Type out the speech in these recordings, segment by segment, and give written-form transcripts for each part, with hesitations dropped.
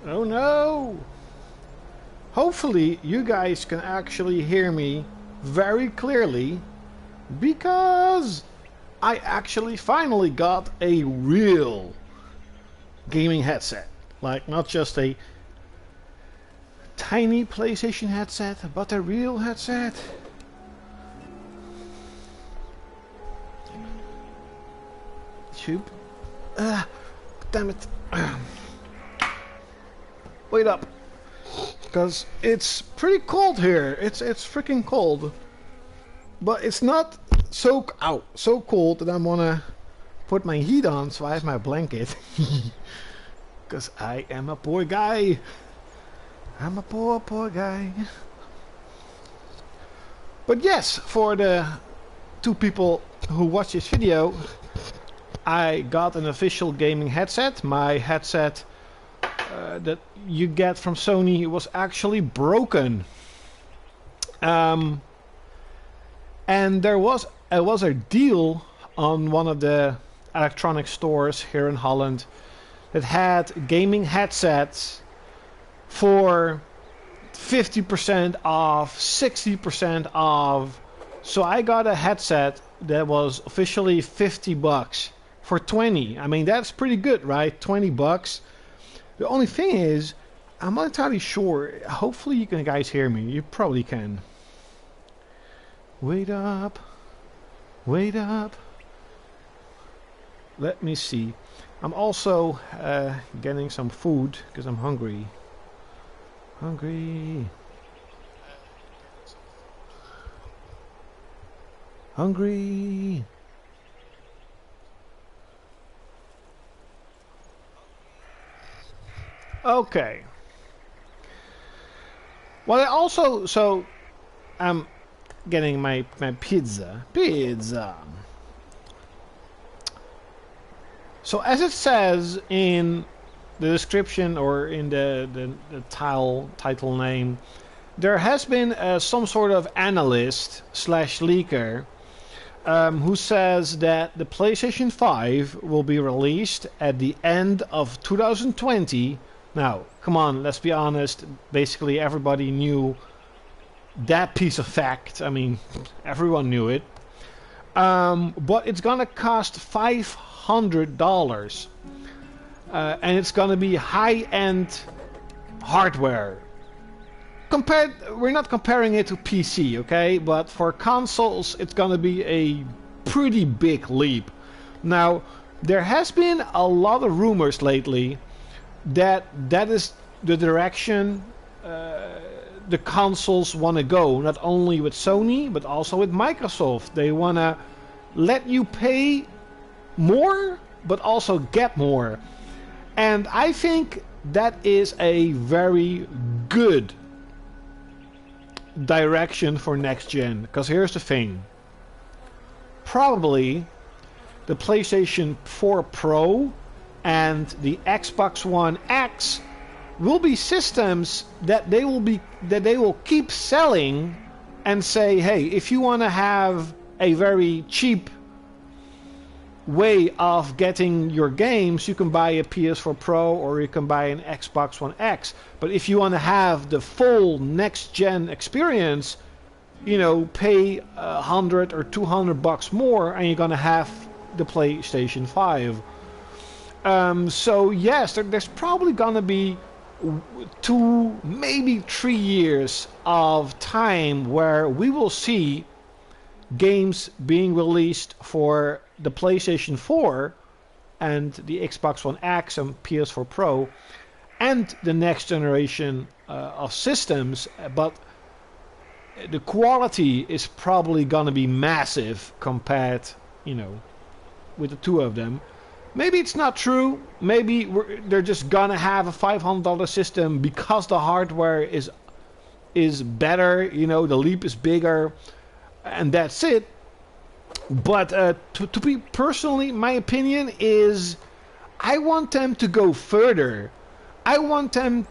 Oh no! Hopefully you guys can actually hear me very clearly, because I actually finally got a real gaming headset. Like, not just a tiny PlayStation headset, but a real headset. Tube. Damn it. Wait up. Because it's pretty cold here. It's freaking cold. But it's not so cold that I'm gonna put my heat on, so I have my blanket. Because I am a poor guy. I'm a poor guy. But yes, for the 2 people who watch this video, I got an official gaming headset. My headset that you get from Sony was actually broken. And there was a deal on one of the electronic stores here in Holland that had gaming headsets for 50% off, 60% off. So I got a headset that was officially $50 for 20. I mean, that's pretty good, right? 20 bucks. The only thing is, I'm not entirely sure. Hopefully you can guys hear me. You probably can. Wait up. Wait up. Let me see. I'm also getting some food because I'm hungry. Hungry. Hungry. Okay. Well, I also, so I'm getting my pizza. So as it says in the description or in the title name, there has been some sort of analyst slash leaker who says that the PlayStation 5 will be released at the end of 2020. Now, come on, let's be honest. Basically, everybody knew that piece of fact. I mean, everyone knew it. But it's gonna cost $500. And it's gonna be high-end hardware. We're not comparing it to PC, okay? But for consoles, it's gonna be a pretty big leap. Now, there has been a lot of rumors lately that is the direction the consoles want to go. Not only with Sony, but also with Microsoft. They want to let you pay more, but also get more. And I think that is a very good direction for next gen. Because here's the thing. Probably the PlayStation 4 Pro and the Xbox One X will be systems that they will keep selling and say, hey, if you want to have a very cheap way of getting your games, you can buy a PS4 Pro or you can buy an Xbox One X. But if you want to have the full next gen experience, you know, pay $100 or $200 more and you're gonna have the PlayStation 5. So yes, there's probably gonna be 2, maybe 3 years of time where we will see games being released for the PlayStation 4 and the Xbox One X and PS4 Pro and the next generation of systems, but the quality is probably gonna be massive compared, you know, with the two of them. Maybe it's not true. Maybe they're just gonna have a $500 system because the hardware is better. You know, the leap is bigger, and that's it. But to be personally, my opinion is, I want them to go further. I want them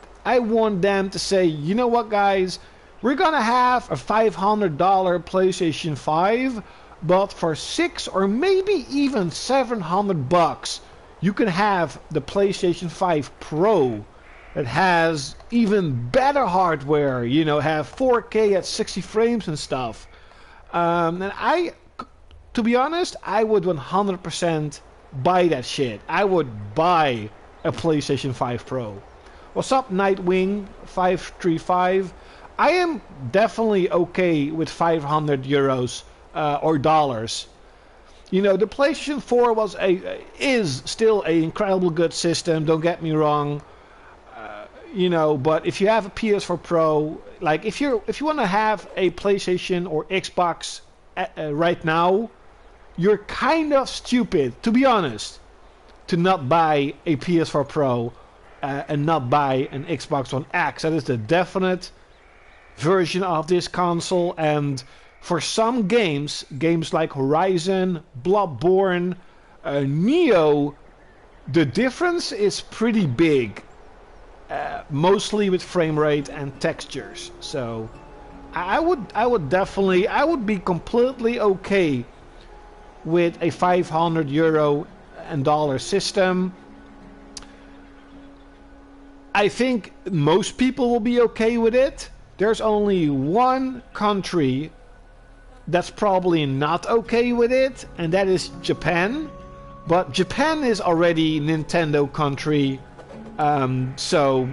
to say, you know what, guys, we're gonna have a $500 PlayStation 5. But for $600 or maybe even $700, you can have the PlayStation 5 Pro. that has even better hardware, you know, have 4K at 60 frames and stuff. And to be honest, I would 100% buy that shit. I would buy a PlayStation 5 Pro. What's up, Nightwing 535? I am definitely okay with 500 euros or dollars. You know, the PlayStation 4 is still an incredible good system. Don't get me wrong. You know, but if you have a PS4 Pro, like if you want to have a PlayStation or Xbox right now, you're kind of stupid, to be honest, to not buy a PS4 Pro and not buy an Xbox One X. That is the definite version of this console. And for some games like Horizon, Bloodborne, Neo, the difference is pretty big. Mostly with frame rate and textures. So I would be completely okay with a 500 euro and dollar system. I think most people will be okay with it. There's only one country that's probably not okay with it, and that is Japan. But Japan is already Nintendo country. So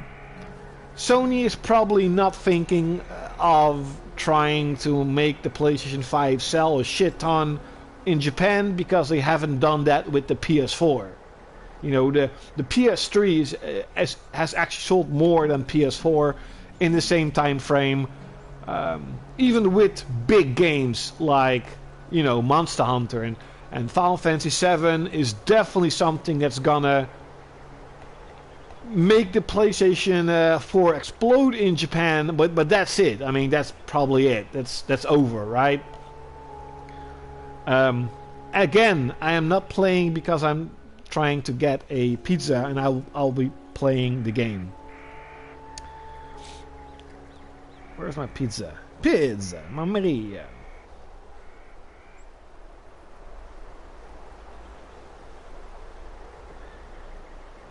Sony is probably not thinking of trying to make the PlayStation 5 sell a shit ton in Japan, because they haven't done that with the PS4. You know, the PS3 has actually sold more than PS4 in the same time frame, even with big games like, you know, Monster Hunter and Final Fantasy 7 is definitely something that's gonna make the PlayStation 4 explode in Japan, but that's it. I mean, that's probably it. That's over, right? Again, I am not playing because I'm trying to get a pizza, and I'll be playing the game. Where's my pizza? Pizza, Mamma Maria.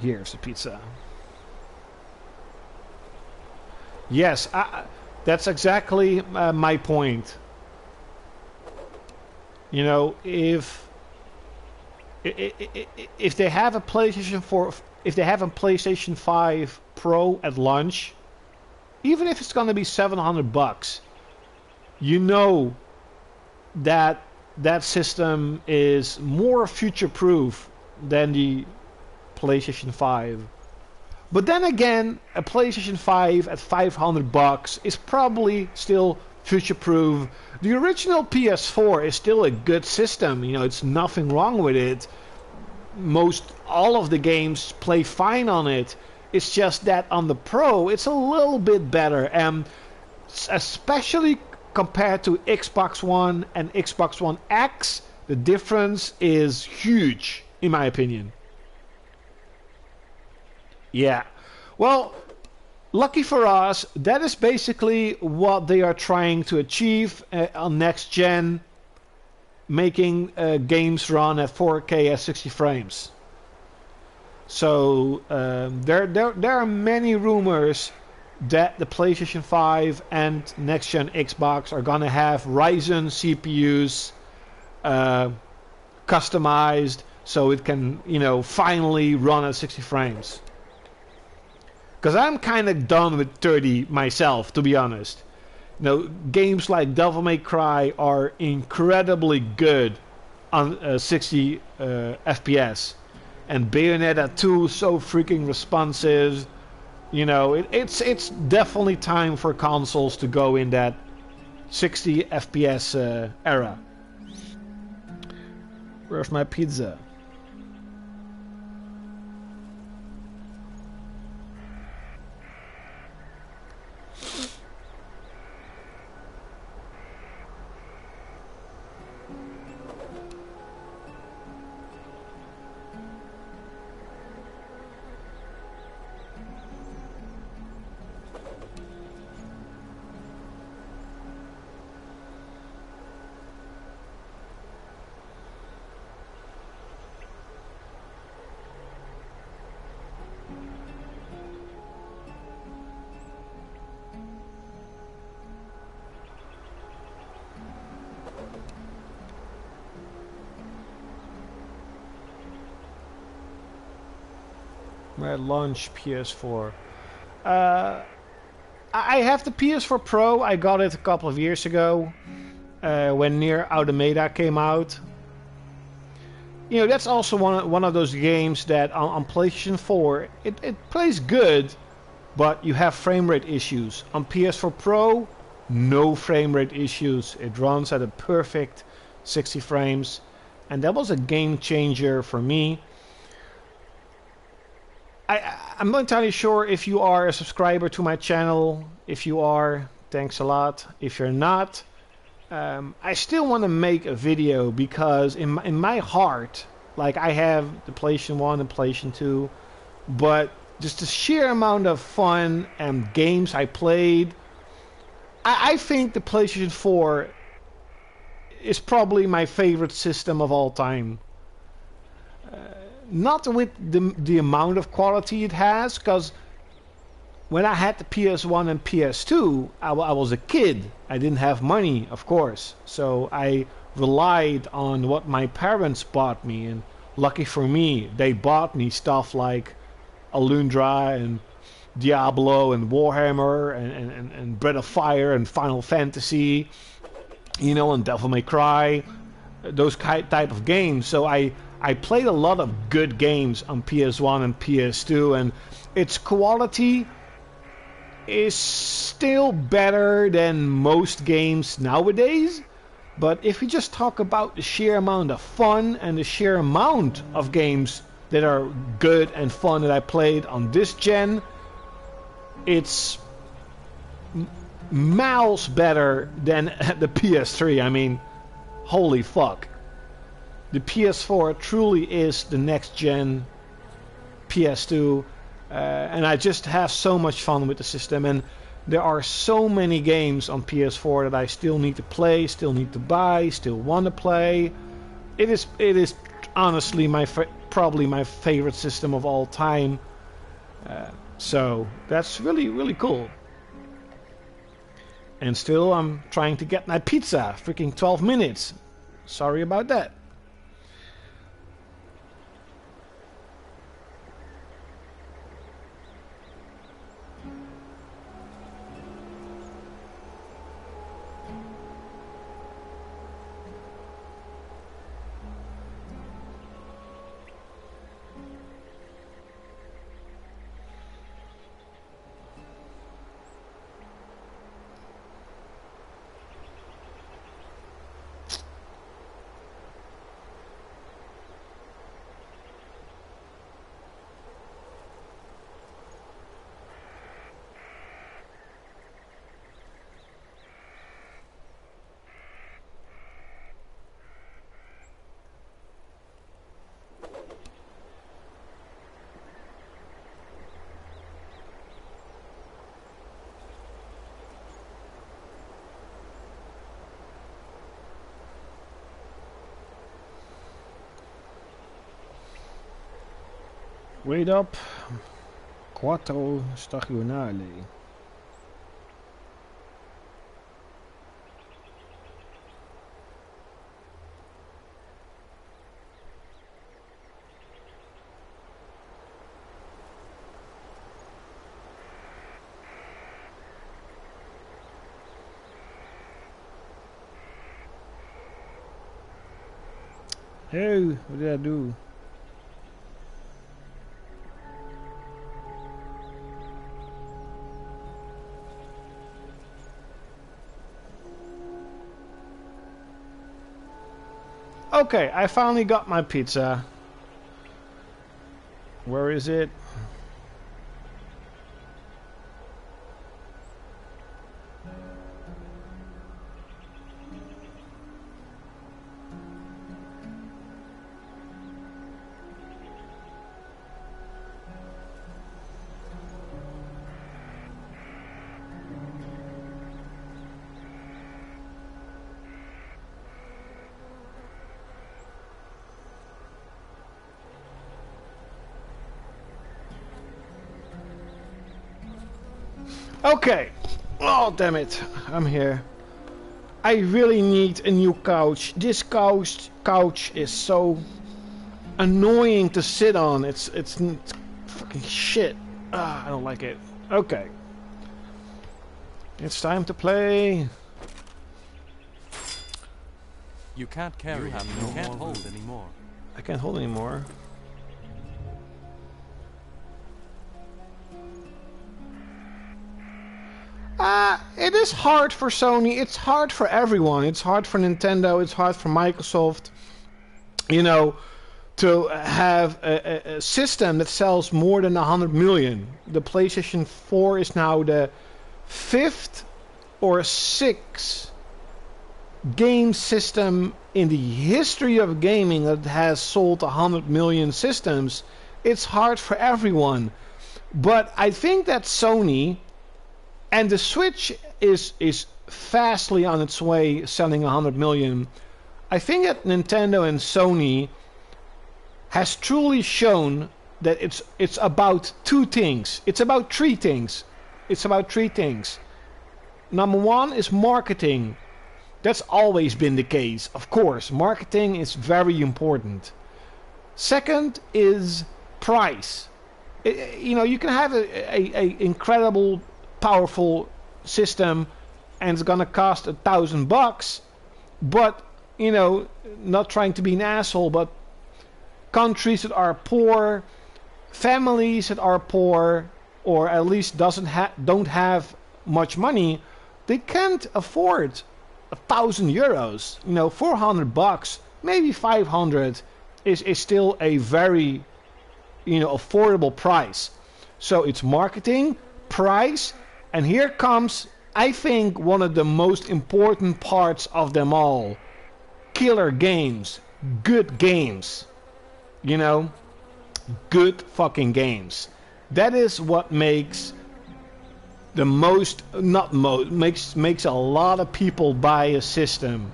Here's the pizza. Yes, that's exactly my point. You know, if they have a PlayStation 4, if they have a PlayStation 5 Pro at launch, even if it's going to be $700, you know that that system is more future-proof than the PlayStation 5. But then again, a PlayStation 5 at $500 is probably still future-proof. The original PS4 is still a good system. You know, it's nothing wrong with it. All of the games play fine on it. It's just that on the Pro, it's a little bit better, and especially compared to Xbox One and Xbox One X, the difference is huge, in my opinion. Yeah. Well, lucky for us, that is basically what they are trying to achieve on next gen, making games run at 4K at 60 frames. So there are many rumors that the PlayStation 5 and next gen Xbox are gonna have Ryzen CPUs customized so it can, you know, finally run at 60 frames. Because I'm kind of done with 30 myself, to be honest. You know, games like Devil May Cry are incredibly good on 60 FPS. And Bayonetta 2 so freaking responsive. You know, it's definitely time for consoles to go in that 60 FPS era. Where's my pizza? Launch PS4. I have the PS4 Pro. I got it a couple of years ago when Nier Automata came out. You know, that's also one of those games that on PlayStation 4 it plays good, but you have frame rate issues. On PS4 Pro, no frame rate issues. It runs at a perfect 60 frames, and that was a game changer for me. I'm not entirely sure if you are a subscriber to my channel. If you are, thanks a lot. If you're not, I still want to make a video because in my heart, like I have the PlayStation 1 and PlayStation 2, but just the sheer amount of fun and games I played, I think the PlayStation 4 is probably my favorite system of all time. Not with the amount of quality it has, because when I had the PS1 and PS2, I was a kid. I didn't have money, of course. So I relied on what my parents bought me. And lucky for me, they bought me stuff like Alundra and Diablo and Warhammer and Breath of Fire and Final Fantasy, you know, and Devil May Cry. Those type of games. So I played a lot of good games on PS1 and PS2, and its quality is still better than most games nowadays. But if we just talk about the sheer amount of fun and the sheer amount of games that are good and fun that I played on this gen, it's miles better than the PS3. I mean, holy fuck. The PS4 truly is the next gen PS2, and I just have so much fun with the system. And there are so many games on PS4 that I still need to play, still need to buy, still want to play. It is honestly probably my favorite system of all time. So that's really cool. And still, I'm trying to get my pizza. Freaking 12 minutes. Sorry about that. Wait up, 4 stagionali. Hey, what did I do? Okay, I finally got my pizza. Where is it? Okay. Oh, damn it. I'm here. I really need a new couch. This couch is so annoying to sit on. It's fucking shit. I don't like it. Okay. It's time to play. You can't carry him. You can't hold anymore. I can't hold anymore. It is hard for Sony. It's hard for everyone. It's hard for Nintendo. It's hard for Microsoft. You know, to have a system that sells more than 100 million. The PlayStation 4 is now the 5th or 6th game system in the history of gaming that has sold 100 million systems. It's hard for everyone. But I think that Sony and the Switch is fastly on its way selling 100 million. I think that Nintendo and Sony has truly shown that it's about two things. It's about three things. It's about three things. Number one is marketing. That's always been the case. Of course, marketing is very important. Second is price. You know, you can have a incredible, powerful system, and it's gonna cost $1,000. But you know, not trying to be an asshole, but countries that are poor, families that are poor, or at least don't have much money, they can't afford €1,000. You know, $400, maybe 500, is still a very, you know, affordable price. So it's marketing, price, and here comes, I think, one of the most important parts of them all: killer games, good games. You know, good fucking games. That is what makes the makes a lot of people buy a system.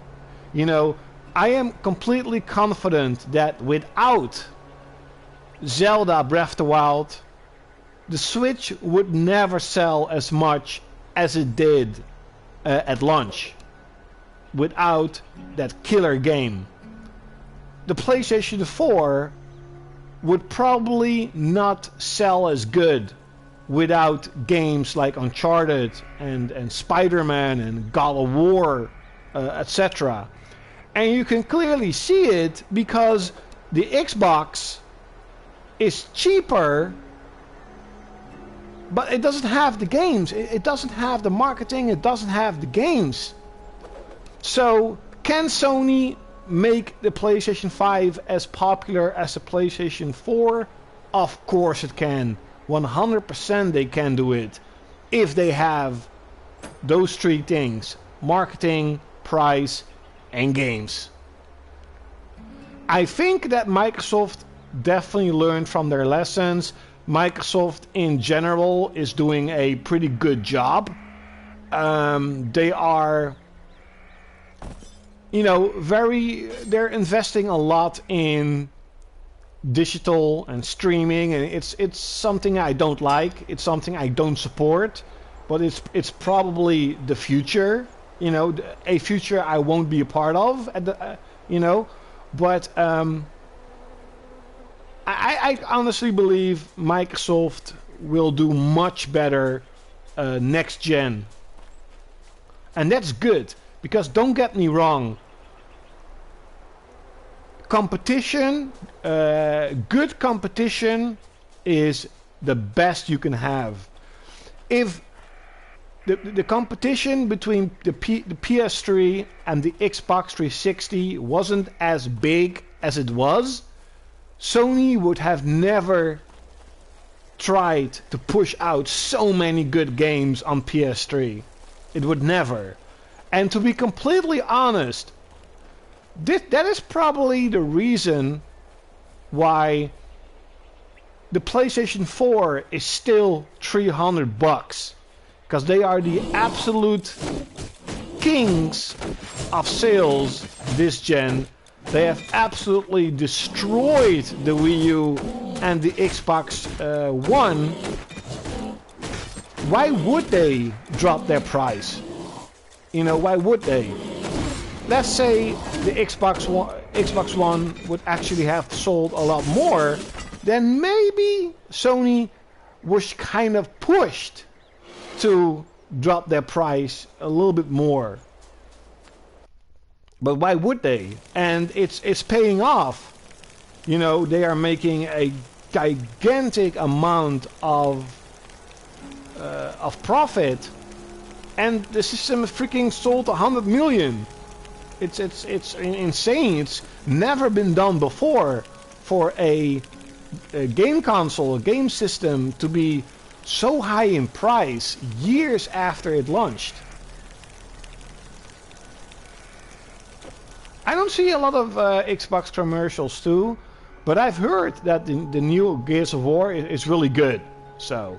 You know, I am completely confident that without Zelda Breath of the Wild, the Switch would never sell as much as it did at launch. Without that killer game. The PlayStation 4 would probably not sell as good without games like Uncharted and Spider-Man and God of War, etc. And you can clearly see it because the Xbox is cheaper, but it doesn't have the games. It doesn't have the marketing. It doesn't have the games. So, can Sony make the PlayStation 5 as popular as the PlayStation 4? Of course it can. 100% they can do it. If they have those three things: marketing, price, and games. I think that Microsoft definitely learned from their lessons. Microsoft in general is doing a pretty good job. They are, you know, they're investing a lot in digital and streaming, and it's something I don't like. It's something I don't support, but it's probably the future. You know, a future I won't be a part of. You know, but I honestly believe Microsoft will do much better next gen, and that's good. Because don't get me wrong, competition, good competition is the best you can have. If the competition between the PS3 and the Xbox 360 wasn't as big as it was, Sony would have never tried to push out so many good games on PS3. It would never. And to be completely honest, that is probably the reason why the PlayStation 4 is still $300. Because they are the absolute kings of sales this gen. They have absolutely destroyed the Wii U and the Xbox One. Why would they drop their price? You know, why would they? Let's say the Xbox One would actually have sold a lot more. then maybe Sony was kind of pushed to drop their price a little bit more. But why would they? And it's paying off. You know, they are making a gigantic amount of profit, and the system freaking sold 100 million. It's insane. It's never been done before for a game console, a game system to be so high in price years after it launched. I don't see a lot of Xbox commercials too, but I've heard that the new Gears of War is really good. So.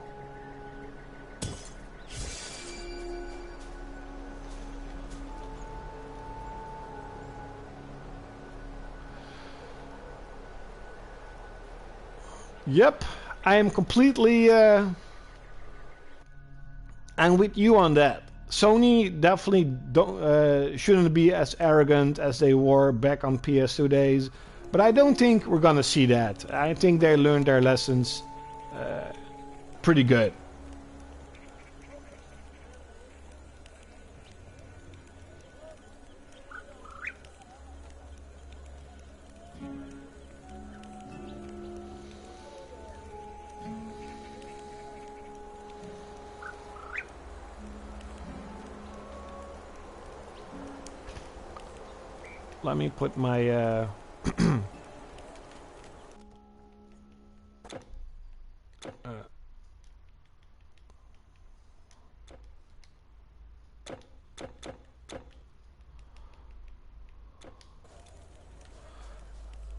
Yep, I am completely. I'm with you on that. Sony definitely shouldn't be as arrogant as they were back on PS2 days, but I don't think we're gonna see that. I think they learned their lessons pretty good. Let me put my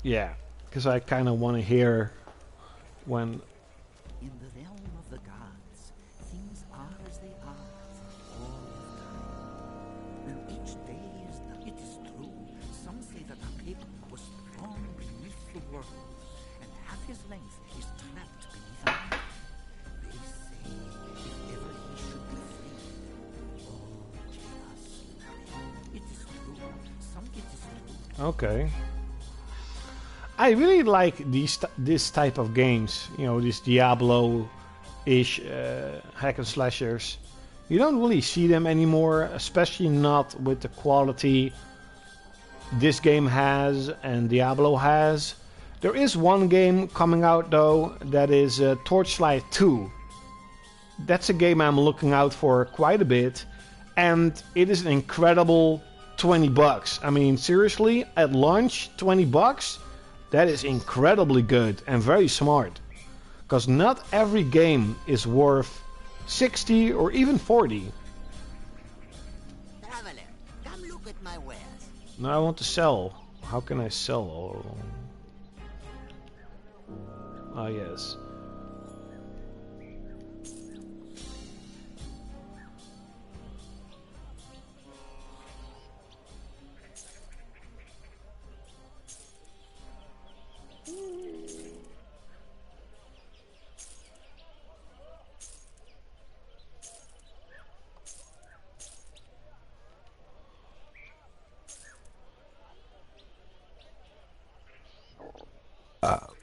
yeah, because I kind of want to hear when. In the realm of the gods, things are as they are all the time. And each day is the. It is true. Some say that our paper was thrown beneath the world, and half his length is trapped beneath our earth. They say if ever he should be freed, all chaos will. It is true. It is true. Okay. I really like this type of games, you know, these Diablo-ish hack and slashers. You don't really see them anymore, especially not with the quality this game has and Diablo has. There is one game coming out though, that is Torchlight 2. That's a game I'm looking out for quite a bit, and it is an incredible 20 bucks. I mean, seriously, at launch, 20 bucks? That is incredibly good and very smart. Because not every game is worth 60 or even 40. Traveler, come look at my wares. No, I want to sell. How can I sell? Oh, yes.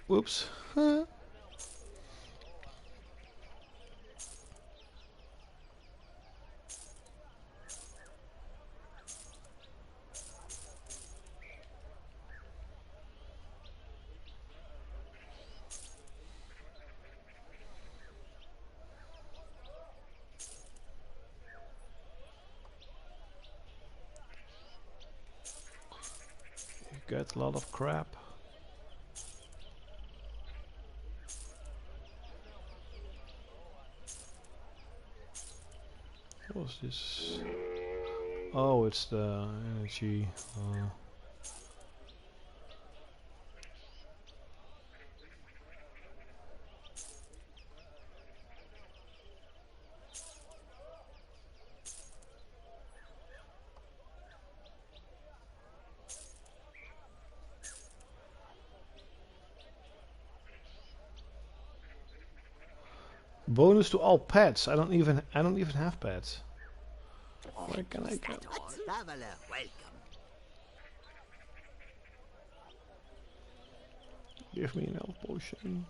Whoops. Huh. You get a lot of crap. What's this? Oh, it's the energy. Bonus to all pets. I don't even have pets. Where can I go? Traveler, welcome. Give me an health potion.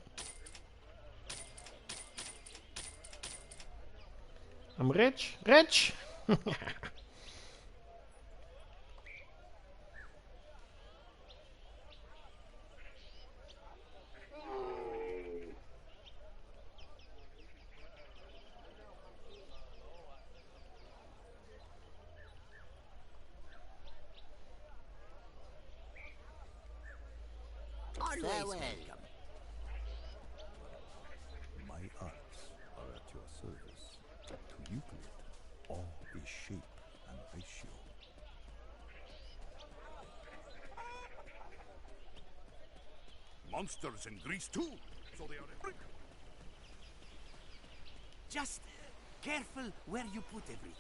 I'm rich. Rich! Always welcome. My arts are at your service. To Euclid, all is shape and ratio. Monsters in Greece too, so they are. Just careful where you put everything.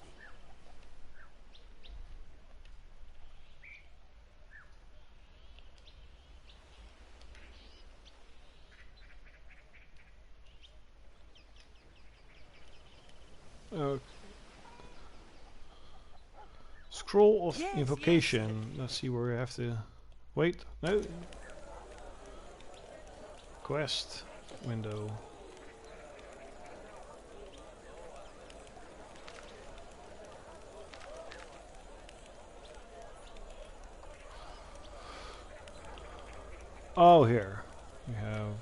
Scroll of Yes, invocation. Let's see where we have to. Wait, no. Quest window. Oh, here we have.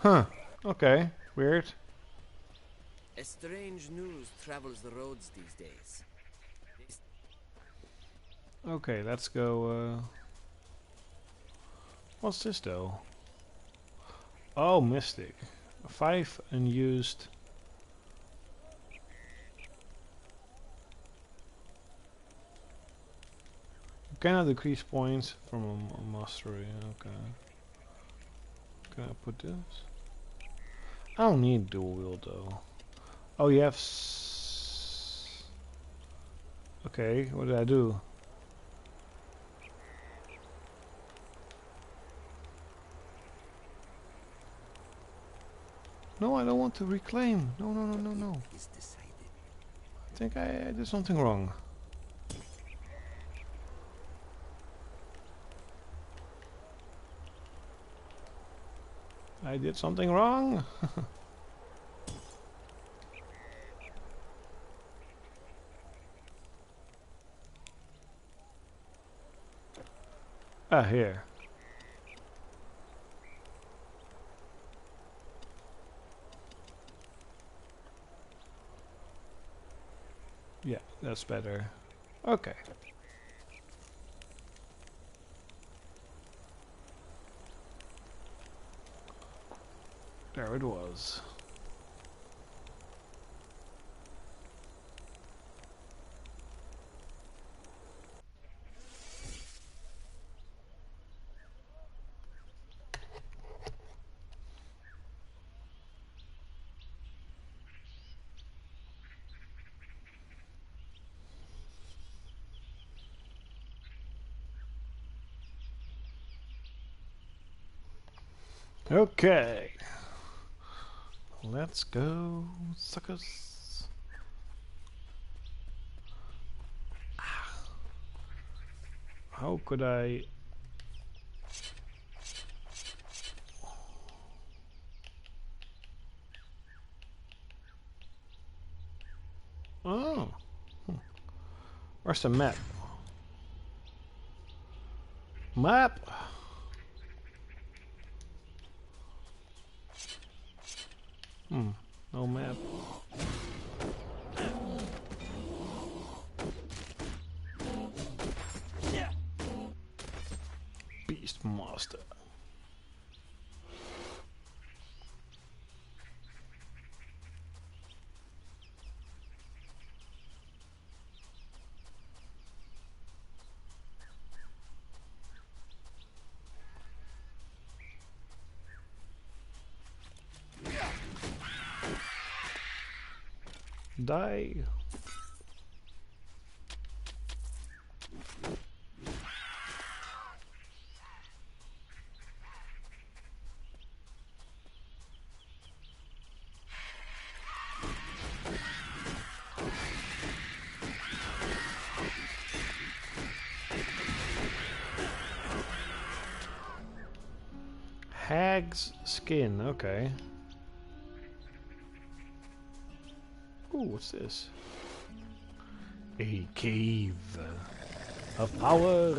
Huh. Okay. Weird. A strange news travels the roads these days. Okay, let's go. What's this though? Oh, Mystic. 5 unused. You cannot decrease points from a mastery. Okay. Can I put this? I don't need dual wield though. Oh, you have. Okay, what did I do? No, I don't want to reclaim. No, no, no, no, no. Is decided. I think I did something wrong. I did something wrong. Ah, here. Yeah, that's better. Okay. There it was. Okay. Let's go, suckers. How could I... Oh. Where's the map? Map! No map. Beast Master. Die. Hag's skin, okay. Ooh, what's this? A cave of power.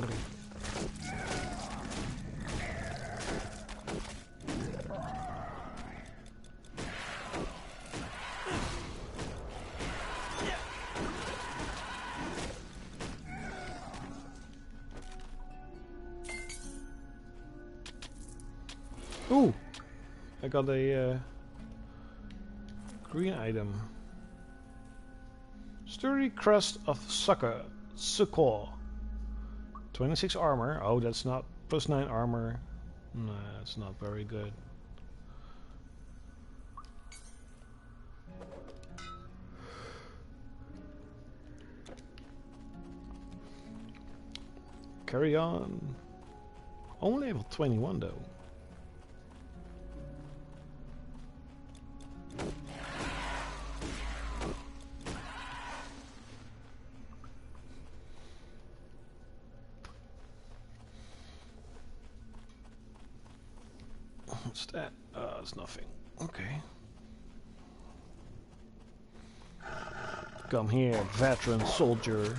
Ooh, I got a green item. Sturdy crust of succor. 26 armor. Oh, that's not plus 9 armor. No, that's not very good. Carry on. Only level 21 though. What's that? It's nothing. Okay. Come here, veteran soldier.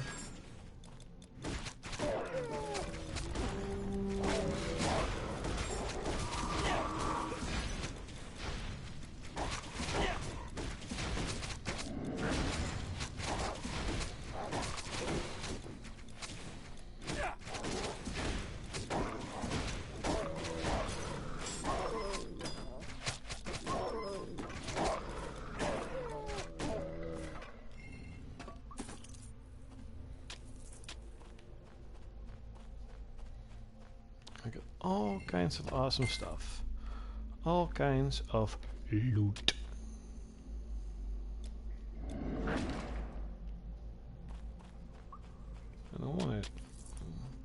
I got all kinds of awesome stuff. All kinds of loot. I don't want it.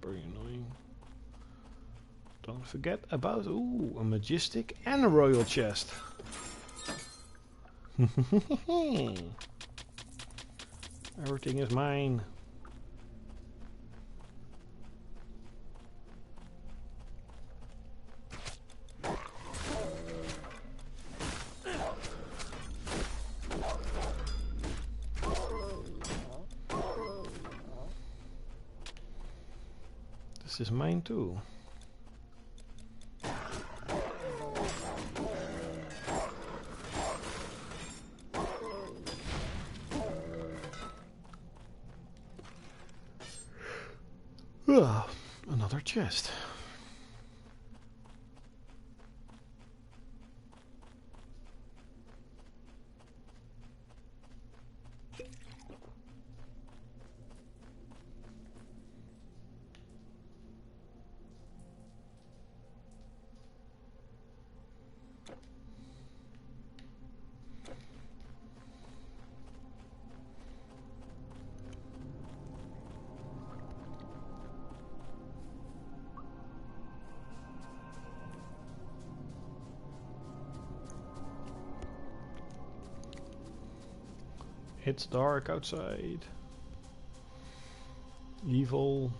Very annoying. Don't forget about, ooh, a majestic and a royal chest. Everything is mine. This is mine too. Another chest. It's dark outside. Evil.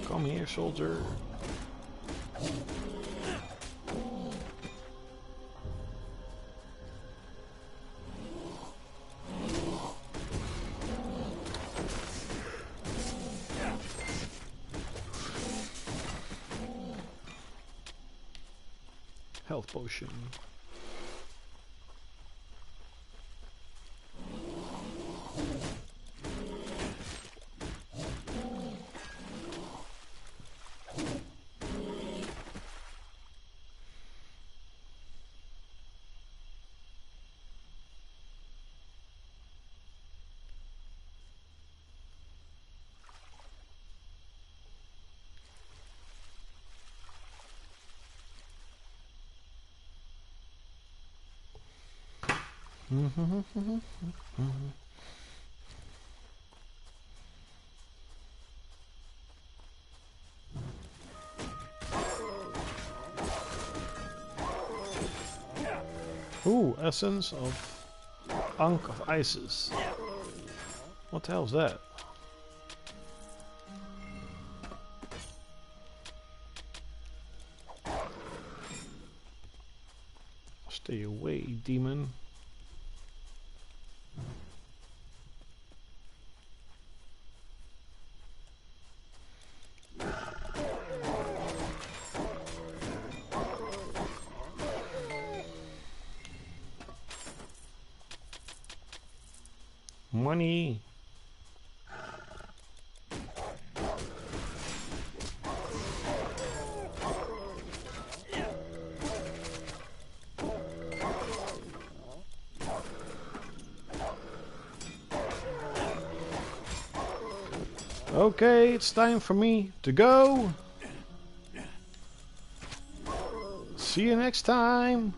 Come here, soldier. Health potion. Ooh, essence of Ankh of Isis. What the hell is that? Stay away, demon. Money. Okay, it's time for me to go. See you next time.